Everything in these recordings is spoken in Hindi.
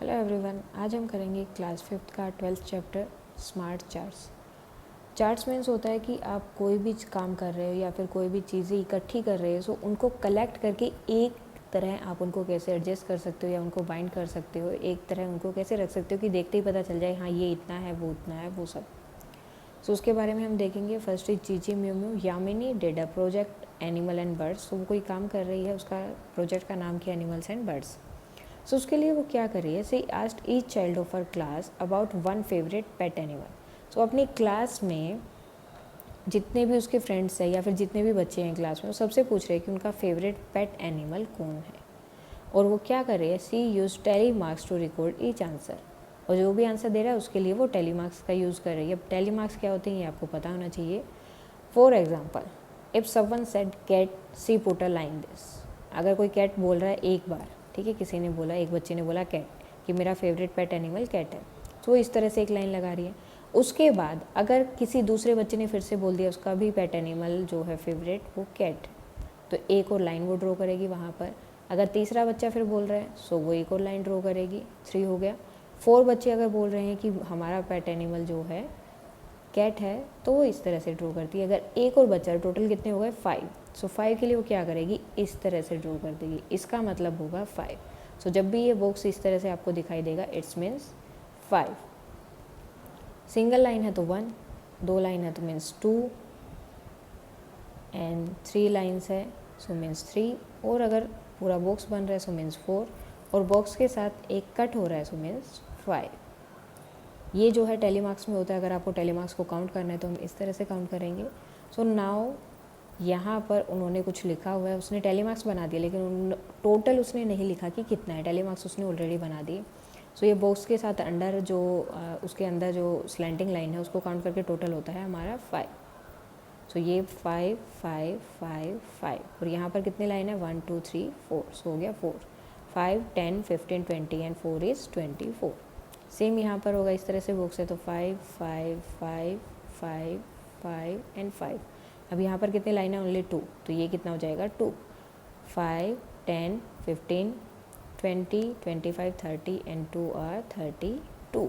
हेलो एवरीवन, आज हम करेंगे क्लास 5th का 12th chapter smart charts. Charts means होता है कि आप कोई भी काम कर रहे हो या फिर कोई भी चीज़ें इकट्ठी कर रहे हो, सो उनको कलेक्ट करके एक तरह आप उनको कैसे एडजस्ट कर सकते हो या उनको बाइंड कर सकते हो, एक तरह उनको कैसे रख सकते हो कि देखते ही पता चल जाए हाँ ये इतना है वो उतना है वो सब। सो उसके बारे में हम देखेंगे। First is Chichi mu mu Yamini did a project animal and birds. तो वो कोई काम कर रही है, उसका प्रोजेक्ट का नाम क्या एनिमल्स एंड बर्ड्स। सो उसके लिए वो क्या कर रही है, she asked each child of her class about one favourite pet animal. So अपनी क्लास में जितने भी उसके फ्रेंड्स हैं या फिर जितने भी बच्चे हैं क्लास में, वो सबसे पूछ रहे हैं कि उनका फेवरेट पेट एनिमल कौन है। और वो क्या कर रही है, she use tally marks to record each answer. और जो भी आंसर दे रहा है उसके लिए वो टेली मार्क्स का यूज़ कर रही है। अब टेली मार्क्स क्या होते हैं ये आपको पता होना चाहिए। For example, if someone said cat see put a line this. अगर कोई कैट बोल रहा है एक बार, ठीक है, किसी ने बोला, एक बच्चे ने बोला कैट कि मेरा फेवरेट पेट एनिमल कैट है, तो वो इस तरह से एक लाइन लगा रही है। उसके बाद अगर किसी दूसरे बच्चे ने फिर से बोल दिया उसका भी पेट एनिमल जो है फेवरेट वो कैट, तो एक और लाइन वो ड्रॉ करेगी वहाँ पर। अगर तीसरा बच्चा फिर बोल रहा है सो वो एक और लाइन ड्रॉ करेगी, 3 हो गया। 4 बच्चे अगर बोल रहे हैं कि हमारा पेट एनिमल जो है कैट है, तो वो इस तरह से ड्रॉ करती है। अगर एक और बच्चा, टोटल कितने हो गए 5, सो 5 के लिए वो क्या करेगी, इस तरह से ड्रॉ कर देगी। इसका मतलब होगा 5। सो जब भी ये बॉक्स इस तरह से आपको दिखाई देगा इट्स मीन्स 5। सिंगल लाइन है तो 1, 2 लाइन है तो मीन्स 2 एंड 3 लाइन्स है सो मीन्स 3, और अगर पूरा बॉक्स बन रहा है सो मीन्स 4, और बॉक्स के साथ एक कट हो रहा है सो मीन्स 5। ये जो है टेली मार्क्स में होता है। अगर आपको टेली मार्क्स को काउंट करना है तो हम इस तरह से काउंट करेंगे। सो नाउ यहाँ पर उन्होंने कुछ लिखा हुआ है, उसने टेली मार्क्स बना दिया, लेकिन टोटल उसने नहीं लिखा कि कितना है। टेली मार्क्स उसने ऑलरेडी बना दिए। सो ये बॉक्स के साथ अंडर जो उसके अंदर जो स्लैंटिंग लाइन है उसको काउंट करके टोटल होता है हमारा 5। सो ये 5 5 5 5, और यहाँ पर कितनी लाइन है 1 2 3 4, सो हो गया 4, 5 10 15 20 एंड 4 इज़ 24। सेम यहाँ पर होगा इस तरह से बॉक्स है तो 5 5 5 5 5 एंड 5। अब यहाँ पर कितनी लाइन है ओनली 2, तो ये कितना हो जाएगा 2, 5 10 15 20 25 30 एंड 2 आर 32।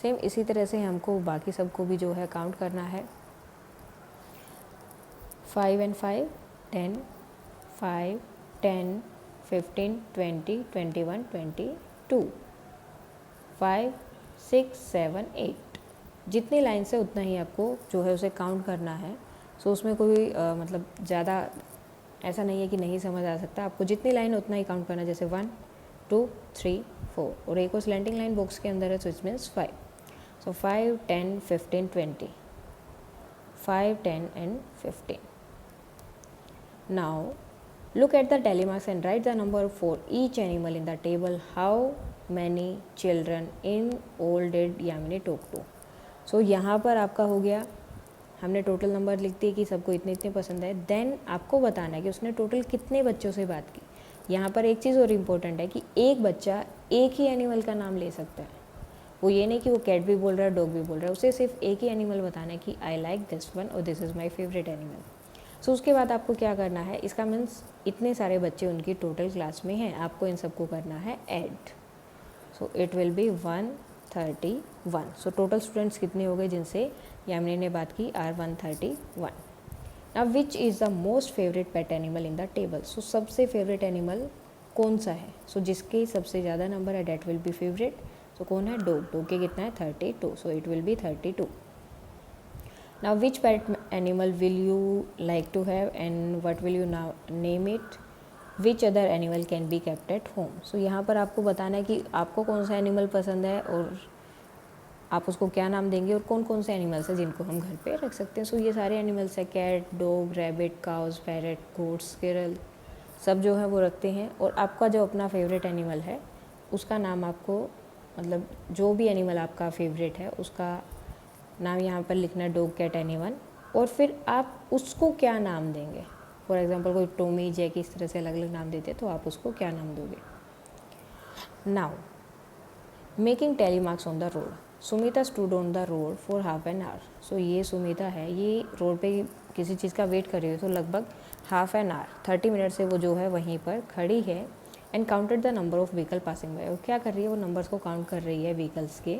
सेम इसी तरह से हमको बाकी सबको भी जो है काउंट करना है। 5 एंड 5 10, 5 10 15 20 21 22, 5 6 7 8। जितनी लाइन से उतना ही आपको जो है उसे काउंट करना है। सो उसमें कोई मतलब ज़्यादा ऐसा नहीं है कि नहीं समझ आ सकता। आपको जितनी लाइन उतना ही काउंट करना है, जैसे 1 2 3 4, और एक और स्लैंटिंग लाइन बॉक्स के अंदर है so it means 5। So 5 10 15 20, 5 10 and 15। Now look at the tally marks and write the number for each animal in the table. How many children in all did Yamini talk to? So यहाँ पर आपका हो गया, हमने टोटल नंबर लिख दिए कि सबको इतने इतने पसंद है। देन आपको बताना है कि उसने टोटल कितने बच्चों से बात की। यहाँ पर एक चीज़ और इम्पोर्टेंट है कि एक बच्चा एक ही एनिमल का नाम ले सकता है। वो ये नहीं कि वो कैट भी बोल रहा है डॉग भी बोल रहा है, उसे सिर्फ एक ही एनिमल बताना है कि आई लाइक दिस वन और this is my favourite animal. So उसके बाद आपको क्या करना है, इसका मीन्स इतने सारे बच्चे उनकी टोटल क्लास में हैं, आपको इन सबको करना है add. So it will be 131। So total students कितने हो गए जिनसे यामिनी ने बात की, are 131। Now which is the most favourite pet animal in the table. So सबसे फेवरेट एनिमल कौन सा है, सो जिसके सबसे ज़्यादा नंबर है डेट विल बी फेवरेट। सो कौन है, डॉग। डॉग के कितना है 32, सो it will B 32। Now which pet animal will you like to have and what will you now name it? Which other animal can be kept at home? So यहाँ पर आपको बताना है कि आपको कौन सा एनिमल पसंद है और आप उसको क्या नाम देंगे और कौन कौन से एनिमल्स हैं जिनको हम घर पे रख सकते हैं। सो ये सारे एनिमल्स हैं, cat dog rabbit cows parrot goats squirrel, सब जो है वो रखते हैं। और आपका जो अपना फेवरेट एनिमल है उसका नाम आपको, मतलब जो भी एनिमल आपका फेवरेट है उसका नाम यहाँ पर लिखना है, डॉग कैट एनीवन। और फिर आप उसको क्या नाम देंगे। फॉर एग्जांपल कोई टॉमी जैक इस तरह से अलग अलग नाम देते हैं, तो आप उसको क्या नाम दोगे। Now making tally marks on the road. Sumita stood on the road for half an hour. So ये सुमिता है, ये रोड पे किसी चीज़ का वेट कर रही है, तो लगभग हाफ एन आवर 30 मिनट से वो जो है वहीं पर खड़ी है। And counted the number of vehicle passing by. वो क्या कर रही है, वो नंबर्स को काउंट कर रही है व्हीकल्स के।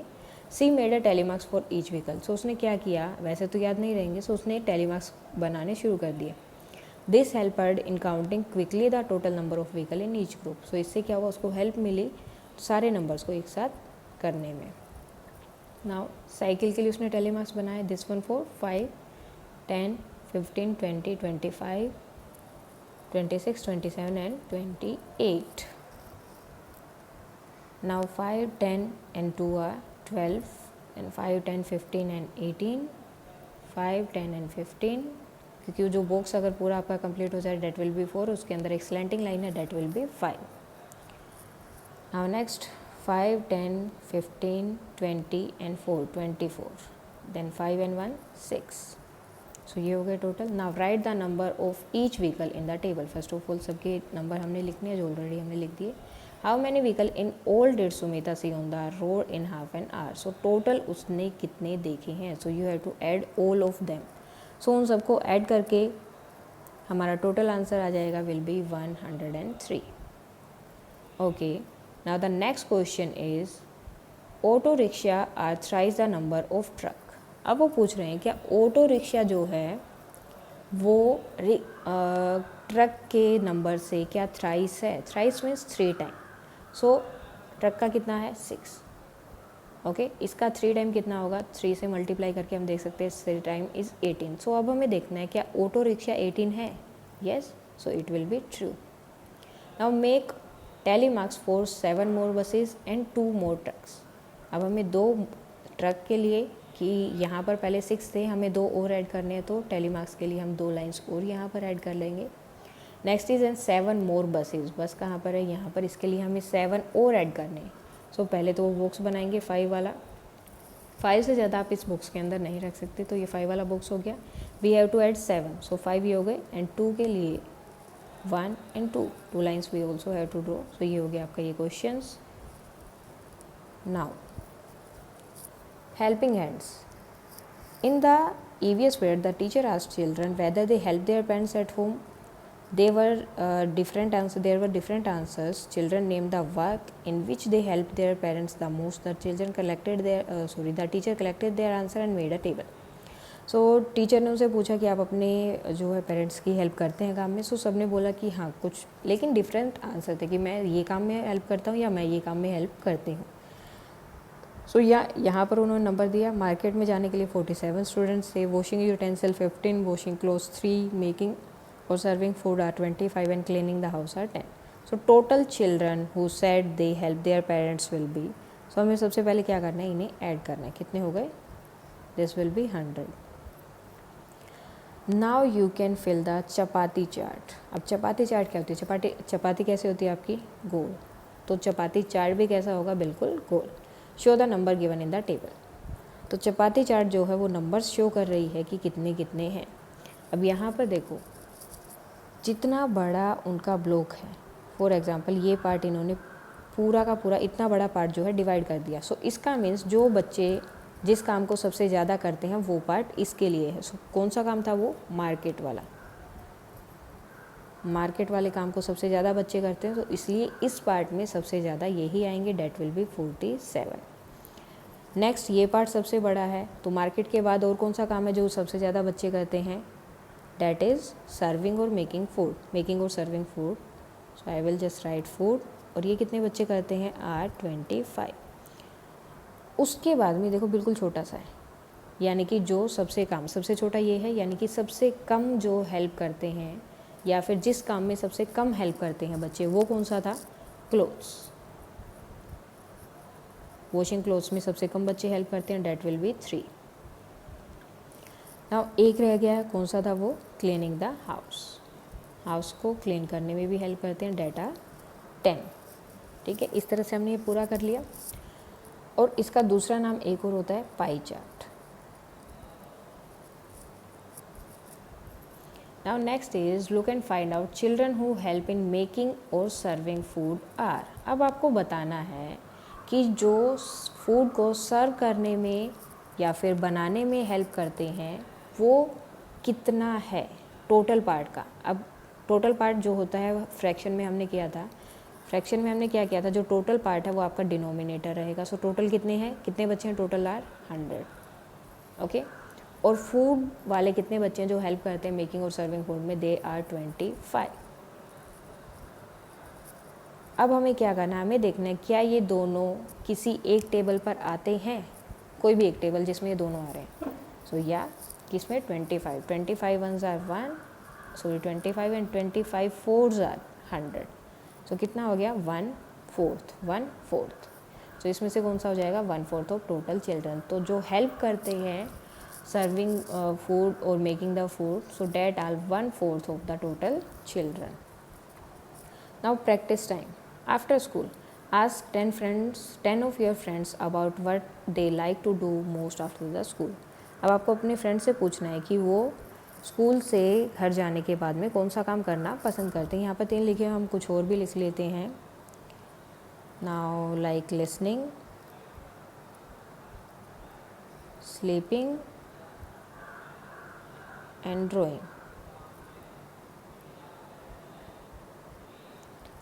She made a tally marks for each vehicle. So उसने क्या किया, वैसे तो याद नहीं रहेंगे, सो उसने टेलीमार्क्स बनाने शुरू कर दिए। This help her in counting quickly the total number of vehicle in each group. So इससे क्या हुआ, उसको हेल्प मिली सारे नंबर्स को एक साथ करने में। नाउ साइकिल के लिए उसने टेलीमार्क्स बनाए, this one for 5, 10, 15, 20, 25, 26, 27 and 28. Now 5, 10 and 2 are 12 and 5, 10, 15 and 18, 5, 10 and 15, क्योंकि जो बॉक्स अगर पूरा आपका कंप्लीट हो जाए डेट विल बी 4, उसके अंदर एक स्लैंटिंग लाइन है, that will be 5. Now next 5, 10, 15, 20 and 4, 24, then 5 and 1, 6. So ये हो गया total. Now write the number of each vehicle in the table. First of all सबके नंबर हमने लिखने हैं जो ऑलरेडी हमने लिख दिए. How many vehicle in all did Sumita see on the road in half an hour. So total उसने कितने देखे हैं. So you have to add all of them. So उन सबको ऐड करके हमारा टोटल आंसर आ जाएगा will be 103. Okay, now the next question is auto rickshaw are thrice the number of truck. अब वो पूछ रहे हैं क्या ऑटो रिक्शा जो है वो ट्रक के नंबर से क्या थ्राइस है. Thrice means 3 time. So truck का कितना है 6. ओके, इसका 3 टाइम कितना होगा, 3 से मल्टीप्लाई करके हम देख सकते हैं 3 टाइम इज़ 18. सो अब हमें देखना है क्या ऑटो रिक्शा 18 है. Yes, so it will be true. Now make telemarks for 7 more buses and 2 more trucks. अब हमें 2 ट्रक के लिए कि यहाँ पर पहले 6 थे, हमें 2 और ऐड करने हैं, तो टेलीमार्क्स के लिए हम 2 लाइन्स और यहाँ पर ऐड कर लेंगे. Next is and 7 more buses. बस कहाँ पर है, यहाँ पर. इसके लिए हमें 7 और ऐड करने हैं. सो पहले तो वो बॉक्स बनाएंगे 5 वाला. 5 से ज़्यादा आप इस बॉक्स के अंदर नहीं रख सकते, तो ये 5 वाला बॉक्स हो गया. We have to add 7. So 5 ये हो गए एंड 2 के लिए 1 and 2 lines we also have to draw. So ये हो गया आपका ये question. Now helping hands. In the EVS period, the teacher asked children whether they helped their parents at home. They were different answers. There were different answers. Children named the work in which they helped their parents the most. The children collected the teacher collected their answer and made a table. So teacher ने उनसे पूछा कि आप अपने जो है पेरेंट्स की हेल्प करते हैं काम में. सो सब ने बोला कि हाँ कुछ, लेकिन डिफरेंट आंसर थे कि मैं ये काम में हेल्प करता हूँ या मैं ये काम में हेल्प करती हूँ. सो यहाँ पर उन्होंने नंबर दिया. मार्केट में जाने के लिए 47 स्टूडेंट्स थे. Washing utensil 15, washing clothes 3, making और serving food are 25 and cleaning the house are 10. So total children who said they help their parents will be. So हमें सबसे पहले क्या करना है, इन्हें ऐड करना है. कितने हो गए, this will be 100. Now you can fill the chapati chart. अब चपाती चार्ट क्या होती है, चपाती कैसे होती है आपकी, गोल. तो चपाती चार्ट भी कैसा होगा, बिल्कुल गोल. Show the number given in the table. तो चपाती चार्ट जो है वो नंबर्स शो कर रही है कि कितने कितने हैं. अब यहाँ पर देखो जितना बड़ा उनका ब्लॉक है, फॉर एग्जांपल ये पार्ट इन्होंने पूरा का पूरा इतना बड़ा पार्ट जो है डिवाइड कर दिया. सो इसका मीन्स जो बच्चे जिस काम को सबसे ज़्यादा करते हैं वो पार्ट इसके लिए है. सो कौन सा काम था वो, मार्केट वाला. मार्केट वाले काम को सबसे ज़्यादा बच्चे करते हैं, तो इसलिए इस पार्ट में सबसे ज़्यादा यही आएंगे, डेट विल बी 47. नेक्स्ट ये पार्ट सबसे बड़ा है, तो मार्केट के बाद और कौन सा काम है जो सबसे ज़्यादा बच्चे करते हैं, डेट इज़ सर्विंग और मेकिंग फूड. मेकिंग और serving food. So I will just right food. और ये कितने बच्चे करते हैं, आर 25. उसके बाद में देखो बिल्कुल छोटा सा है, यानी कि जो सबसे छोटा ये है, यानी कि सबसे कम जो हेल्प करते हैं या फिर जिस काम में सबसे कम हेल्प करते हैं बच्चे, वो कौन सा था, क्लोथ्स. वॉशिंग क्लोथ्स में सबसे कम बच्चे हेल्प करते हैं, डेट विल बी 3. नाउ एक रह गया, कौन सा था वो, क्लीनिंग द हाउस. हाउस को क्लीन करने में भी हेल्प करते हैं, डेट आर 10. ठीक है, इस तरह से हमने ये पूरा कर लिया. और इसका दूसरा नाम एक और होता है pie chart. Now next is look and find out children who help in making और सर्विंग फूड आर. अब आपको बताना है कि जो फूड को सर्व करने में या फिर बनाने में हेल्प करते हैं वो कितना है टोटल पार्ट का. अब टोटल पार्ट जो होता है फ्रैक्शन में हमने किया था फ्रैक्शन में हमने क्या किया था, जो टोटल पार्ट है वो आपका डिनोमिनेटर रहेगा। सो टोटल कितने हैं, कितने बच्चे हैं, टोटल आर 100। ओके, और फूड वाले कितने बच्चे हैं जो हेल्प करते हैं मेकिंग और सर्विंग फूड में, दे आर 25। अब हमें क्या करना है, हमें देखना है क्या ये दोनों किसी एक टेबल पर आते हैं, कोई भी एक टेबल जिसमें ये दोनों आ रहे हैं। सो या किसमें 25 ones are 1, sorry 25 and 25 fours are 100। So कितना हो गया 1/4। सो इसमें से कौन सा हो जाएगा 1/4 ऑफ टोटल चिल्ड्रन। तो जो हेल्प करते हैं सर्विंग फूड और making the food, so that are 1/4 of the total children. Now practice time after school, ask 10 of your friends about what they like to do most after the school। अब आपको अपने फ्रेंड से पूछना है कि वो स्कूल से घर जाने के बाद में कौन सा काम करना पसंद करते हैं। यहाँ पर 3 लिखे हैं, हम कुछ और भी लिख लेते हैं। Now like listening, sleeping and drawing.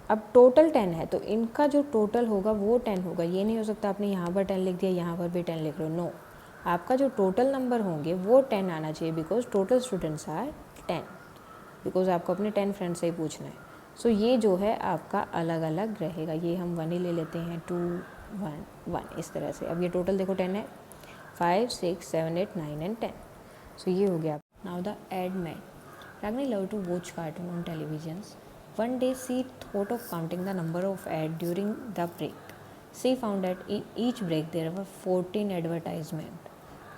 अब टोटल 10 है तो इनका जो टोटल होगा वो 10 होगा। ये नहीं हो सकता आपने यहाँ पर 10 लिख दिया, यहाँ पर भी 10 लिख लो, नो। आपका जो टोटल नंबर होंगे वो 10 आना चाहिए, because total students are 10, because आपको अपने 10 फ्रेंड से ही पूछना है। सो ये जो है आपका अलग अलग रहेगा। ये हम 1 ही ले लेते हैं, 2 1 1 इस तरह से। अब ये टोटल देखो 10 है, 5 6 7 8 9 एंड 10। सो ये हो गया। Now the ad man. Ragni loved to watch cartoon on televisions. One day she thought of counting the number of ads during the break. She found that in each break there were 14 advertisement.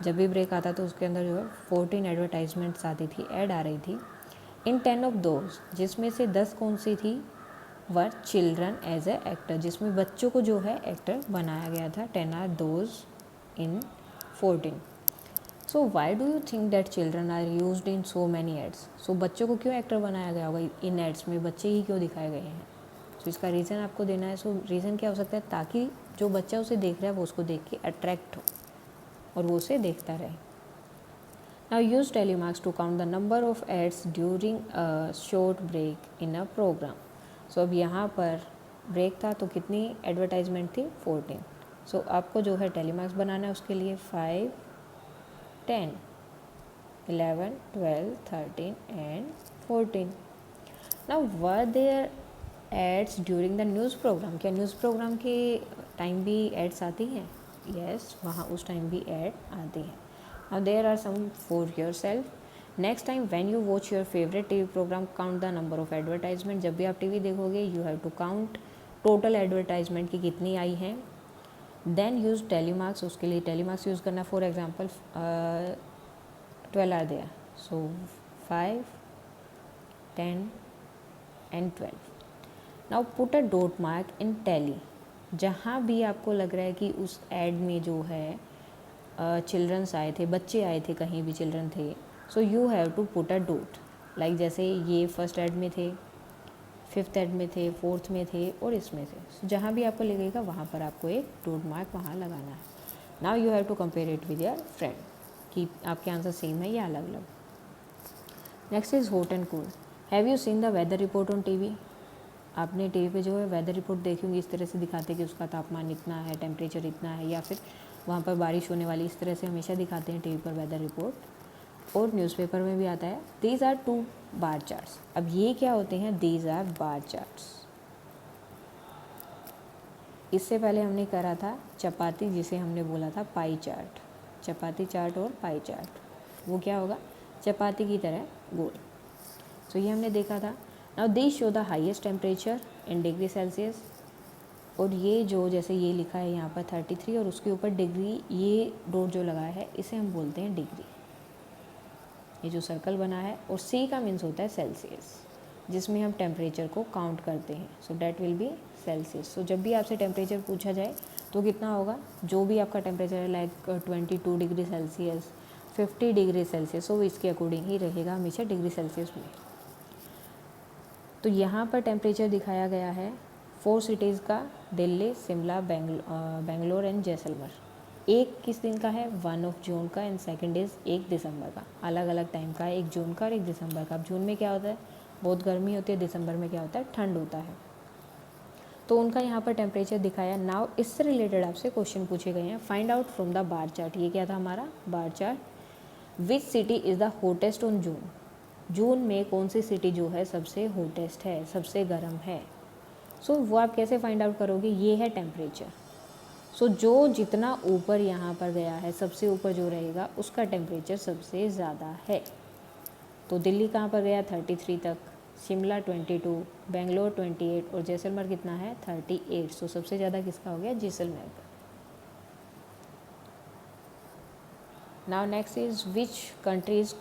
जब भी ब्रेक आता तो उसके अंदर जो है 14 एडवर्टाइजमेंट्स आती थी, ऐड आ रही थी। इन 10 ऑफ दोज, जिसमें से 10 कौन सी थी, were children as a actor, जिसमें बच्चों को जो है एक्टर बनाया गया था। 10 are those in 14। So why do you think that children are used in so many ads. So बच्चों को क्यों एक्टर बनाया गया होगा, इन एड्स में बच्चे ही क्यों दिखाए गए हैं। सो इसका रीज़न आपको देना है। सो रीज़न क्या हो सकता है, ताकि जो बच्चा उसे देख रहा है वो उसको देख के अट्रैक्ट हो और वो उसे देखता रहे। Now use tally marks to count the number of ads during a short break in a program. So अब यहाँ पर ब्रेक था तो कितनी एडवर्टाइजमेंट थी, 14। सो आपको जो है टेली मार्क्स बनाना है, उसके लिए 5 10 11 12 13 and 14। Now were there ads during the news programme. क्या न्यूज़ प्रोग्राम के टाइम भी एड्स आती हैं? यस, वहाँ उस टाइम भी एड आती है। Now there are some for yourself. Next time when you watch your favorite TV program, count the number of advertisement। जब भी आप टीवी देखोगे you have to count total advertisement की कितनी आई हैं। देन यूज़ टेलीमार्क्स, उसके लिए टेलीमार्क्स यूज़ करना। For example 12 are there, so 5 10 and 12। Now put a dot mark in tally. जहाँ भी आपको लग रहा है कि उस एड में जो है चिल्ड्रंस आए थे, बच्चे आए थे, कहीं भी चिल्ड्रन थे, so you have to put a dot. Like जैसे ये फर्स्ट एड में थे, 5th एड में थे, 4th में थे और इसमें थे। so, जहाँ भी आपको लगेगा वहाँ पर आपको एक डॉट मार्क वहाँ लगाना है। Now you have to compare it with your friend कि आपके आंसर सेम है या अलग अलग। Next is hot and cool. Have you seen the weather report on TV. आपने टीवी पे जो है वेदर रिपोर्ट देखी होंगी, इस तरह से दिखाते हैं कि उसका तापमान इतना है, टेम्परेचर इतना है, या फिर वहाँ पर बारिश होने वाली, इस तरह से हमेशा दिखाते हैं टीवी पर वेदर रिपोर्ट। और न्यूज़पेपर में भी आता है। These are 2 bar charts. अब ये क्या होते हैं, दीज आर बार चार्ट्स। इससे पहले हमने करा था चपाती, जिसे हमने बोला था पाई चार्ट। चपाती चार्ट और पाई चार्ट, वो क्या होगा, चपाती की तरह गोल। तो ये हमने देखा था। Now these show the highest temperature in degree Celsius. और ये जो जैसे ये लिखा है यहाँ पर 33 और उसके ऊपर डिग्री, ये डॉट जो लगा है इसे हम बोलते हैं डिग्री, ये जो सर्कल बना है। और सी का मीन्स होता है सेल्सियस, जिसमें हम टेम्परेचर को काउंट करते हैं। So that will be Celsius. So जब भी आपसे टेम्परेचर पूछा जाए तो कितना होगा, जो भी आपका टेम्परेचर है, like 22 degree Celsius, 50 degree Celsius, so इसके अकॉर्डिंग ही रहेगा हमेशा डिग्री सेल्सियस में। तो यहाँ पर टेम्परेचर दिखाया गया है 4 सिटीज़ का, दिल्ली, शिमला, बेंगलोर एंड जैसलमेर। एक किस दिन का है, 1 जून का, एंड सेकंड इज़ 1 दिसंबर का। अलग अलग टाइम का है, 1 जून का और 1 दिसंबर का। अब जून में क्या होता है, बहुत गर्मी होती है, दिसंबर में क्या होता है, ठंड होता है। तो उनका यहाँ पर टेम्परेचर दिखाया। नाउ इससे रिलेटेड आपसे क्वेश्चन पूछे गए हैं। Find out from the bar chart. ये क्या था हमारा bar chart. Which city is the hottest on June. जून में कौन सी सिटी जो है सबसे हॉटेस्ट है, सबसे गर्म है। सो वो आप कैसे फाइंड आउट करोगे, ये है टेम्परेचर। सो जो जितना ऊपर यहाँ पर गया है, सबसे ऊपर जो रहेगा उसका टेम्परेचर सबसे ज़्यादा है। तो दिल्ली कहाँ पर गया 33 तक, शिमला 22, बेंगलोर 28 और जैसलमेर कितना है 38। सो सबसे ज़्यादा किसका हो गया, जैसलमेर का। Now next is which country is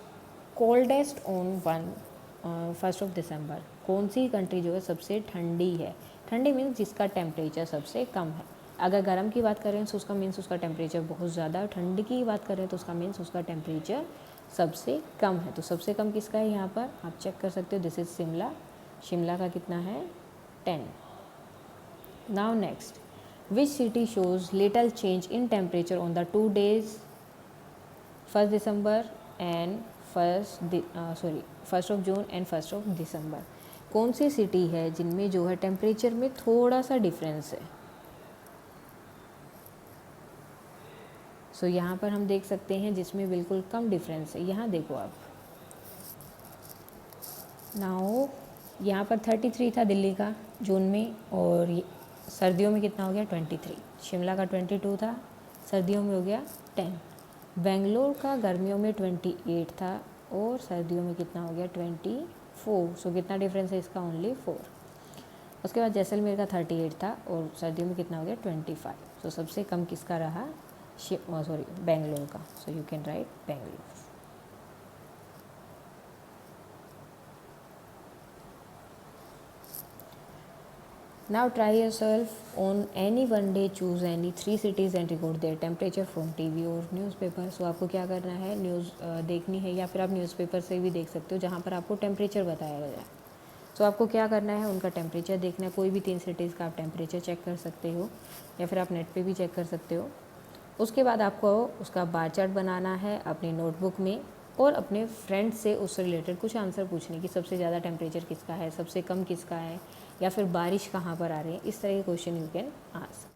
coldest on 1 दिसंबर। कौन सी कंट्री जो है सबसे ठंडी है। ठंडी मीन्स जिसका टेम्परेचर सबसे कम है। अगर गर्म की बात करें तो उसका मीन्स उसका टेम्परेचर बहुत ज़्यादा है। ठंडी की बात करें तो उसका मीन्स उसका टेम्परेचर सबसे कम है। तो सबसे कम किसका है यहाँ पर आप चेक कर सकते हो। This is Shimla. शिमला का कितना है 10। Now next, which city shows little change in temperature on the 2 days 1 December and 1 June and 1 दिसंबर। कौन सी सिटी है जिनमें जो है टेम्परेचर में थोड़ा सा डिफरेंस है। सो यहाँ पर हम देख सकते हैं जिसमें बिल्कुल कम डिफरेंस है। यहाँ देखो आप, नाउ यहाँ पर 33 था दिल्ली का जून में, और सर्दियों में कितना हो गया 23। शिमला का 22 था, सर्दियों में हो गया 10। बेंगलोर का गर्मियों में 28 था और सर्दियों में कितना हो गया 24। सो कितना डिफरेंस है इसका, ओनली 4। उसके बाद जैसलमेर का 38 था और सर्दियों में कितना हो गया 25। सो सबसे कम किसका रहा, बेंगलोर का। So you can write Bangalore. Now try yourself on any one day, choose any 3 cities and record their temperature from TV और न्यूज़पेपर। सो आपको क्या करना है, न्यूज़ देखनी है या फिर आप न्यूज़पेपर से भी देख सकते हो जहाँ पर आपको टेम्परेचर बताया गया है। सो आपको क्या करना है, उनका टेम्परेचर देखना है। कोई भी 3 सिटीज़ का आप टेम्परेचर चेक कर सकते हो या फिर आप नेट पे भी चेक कर सकते हो। उसके बाद आपको उसका बार चार्ट बनाना है अपनी नोटबुक में और अपने फ्रेंड से उससे रिलेटेड कुछ आंसर पूछने की, सबसे ज़्यादा टेम्परेचर किसका है, सबसे कम किसका है, या फिर बारिश कहाँ पर आ रही है। इस तरह के क्वेश्चन यू कैन आस्क।